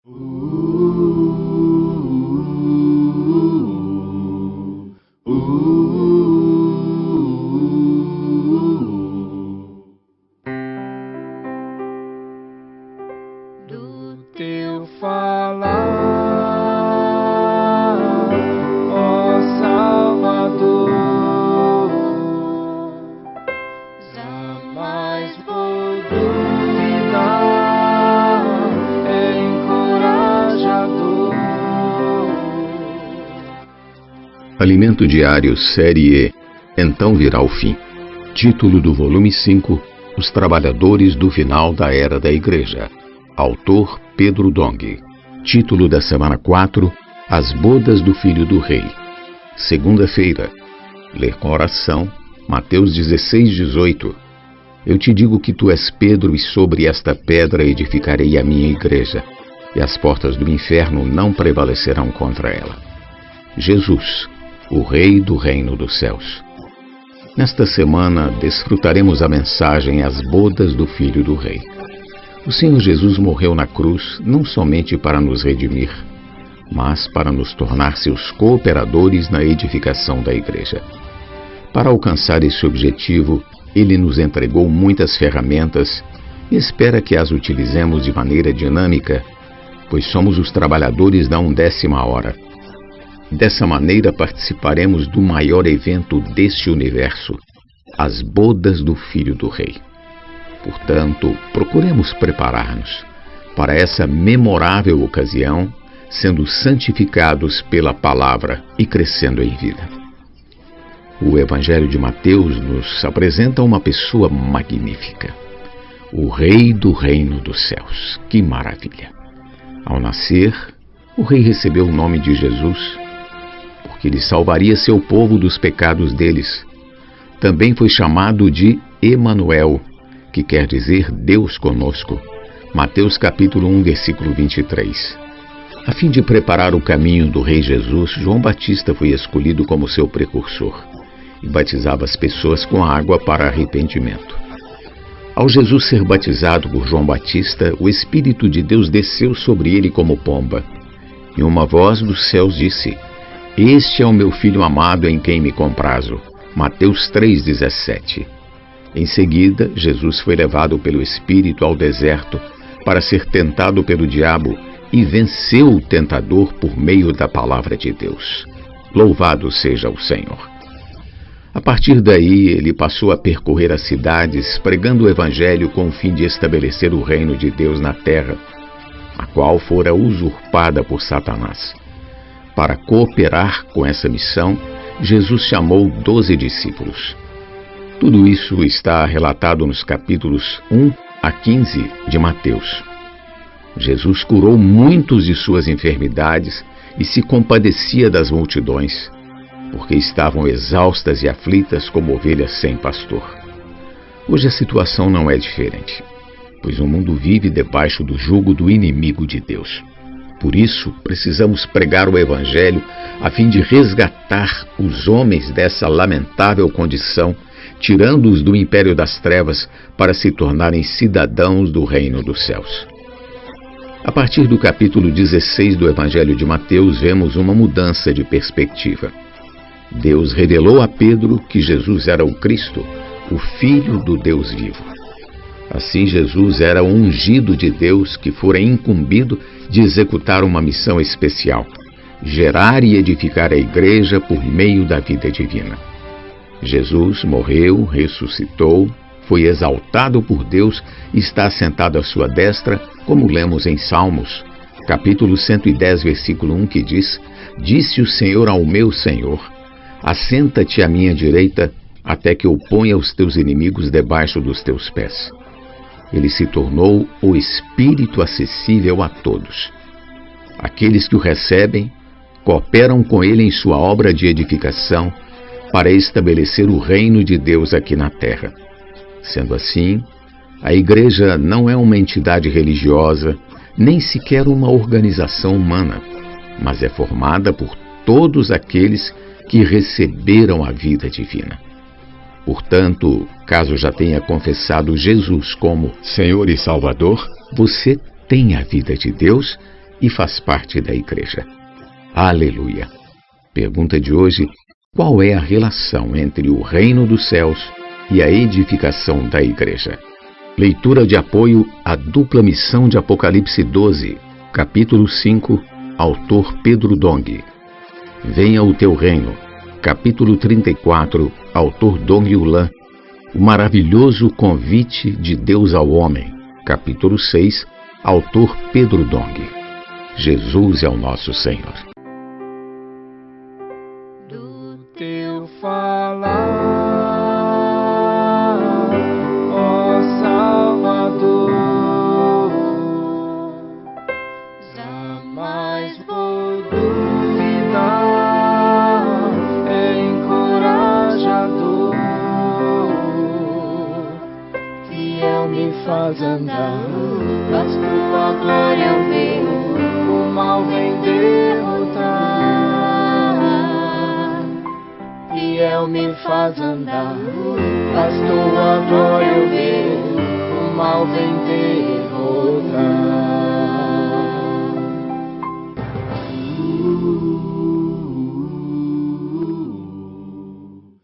Do teu falar, ó Salvador, jamais vou duvidar, é encorajador. Alimento Diário, Série E, Então Virá o Fim. Título do volume 5, Os Trabalhadores do Final da Era da Igreja. Autor Pedro Dong. Título da semana 4, As Bodas do Filho do Rei. Segunda-feira. Ler com oração, Mateus 16:18. Eu te digo que tu és Pedro, e sobre esta pedra edificarei a minha igreja, e as portas do inferno não prevalecerão contra ela. Jesus, o Rei do Reino dos Céus. Nesta semana, desfrutaremos a mensagem As Bodas do Filho do Rei. O Senhor Jesus morreu na cruz não somente para nos redimir, mas para nos tornar seus cooperadores na edificação da igreja. Para alcançar esse objetivo, Ele nos entregou muitas ferramentas e espera que as utilizemos de maneira dinâmica, pois somos os trabalhadores da 1ª hora. Dessa maneira participaremos do maior evento deste universo, as bodas do Filho do Rei. Portanto, procuremos preparar-nos para essa memorável ocasião, sendo santificados pela palavra e crescendo em vida. O Evangelho de Mateus nos apresenta uma pessoa magnífica, o Rei do Reino dos Céus. Que maravilha! Ao nascer, o Rei recebeu o nome de Jesus, porque ele salvaria seu povo dos pecados deles. Também foi chamado de Emanuel, que quer dizer Deus conosco. Mateus capítulo 1, versículo 23. A fim de preparar o caminho do Rei Jesus, João Batista foi escolhido como seu precursor e batizava as pessoas com água para arrependimento. Ao Jesus ser batizado por João Batista, o Espírito de Deus desceu sobre ele como pomba, e uma voz dos céus disse: Este é o meu Filho amado, em quem me comprazo. Mateus 3,17. Em seguida, Jesus foi levado pelo Espírito ao deserto para ser tentado pelo diabo e venceu o tentador por meio da palavra de Deus. Louvado seja o Senhor! A partir daí, ele passou a percorrer as cidades, pregando o Evangelho com o fim de estabelecer o reino de Deus na terra, a qual fora usurpada por Satanás. Para cooperar com essa missão, Jesus chamou 12 discípulos. Tudo isso está relatado nos capítulos 1 a 15 de Mateus. Jesus curou muitos de suas enfermidades e se compadecia das multidões, porque estavam exaustas e aflitas como ovelhas sem pastor. Hoje a situação não é diferente, pois o mundo vive debaixo do jugo do inimigo de Deus. Por isso, precisamos pregar o Evangelho a fim de resgatar os homens dessa lamentável condição, tirando-os do império das trevas para se tornarem cidadãos do reino dos céus. A partir do capítulo 16 do Evangelho de Mateus, vemos uma mudança de perspectiva. Deus revelou a Pedro que Jesus era o Cristo, o Filho do Deus vivo. Assim, Jesus era o ungido de Deus que fora incumbido de executar uma missão especial: gerar e edificar a igreja por meio da vida divina. Jesus morreu, ressuscitou, foi exaltado por Deus e está assentado à sua destra, como lemos em Salmos, capítulo 110, versículo 1, que diz: Disse o Senhor ao meu Senhor: Assenta-te à minha direita, até que eu ponha os teus inimigos debaixo dos teus pés. Ele se tornou o Espírito acessível a todos. Aqueles que o recebem cooperam com ele em sua obra de edificação para estabelecer o reino de Deus aqui na terra. Sendo assim, a igreja não é uma entidade religiosa, nem sequer uma organização humana, mas é formada por todos aqueles que receberam a vida divina. Portanto, caso já tenha confessado Jesus como Senhor e Salvador, você tem a vida de Deus e faz parte da igreja. Aleluia! Pergunta de hoje: qual é a relação entre o reino dos céus e a edificação da igreja? Leitura de apoio à dupla missão de Apocalipse 12, capítulo 5, autor Pedro Dong. Venha o teu reino, capítulo 34, autor Dong Yulan. O maravilhoso convite de Deus ao homem, capítulo 6, autor Pedro Dong. Jesus é o nosso Senhor. Do teu falar, ó Salvador, jamais vou duvidar, é encorajador, fiel me faz andar, mas tua glória eu ver, o mal vem derrotar. Fiel me faz andar, mas tua glória eu ver, o mal vem derrotar.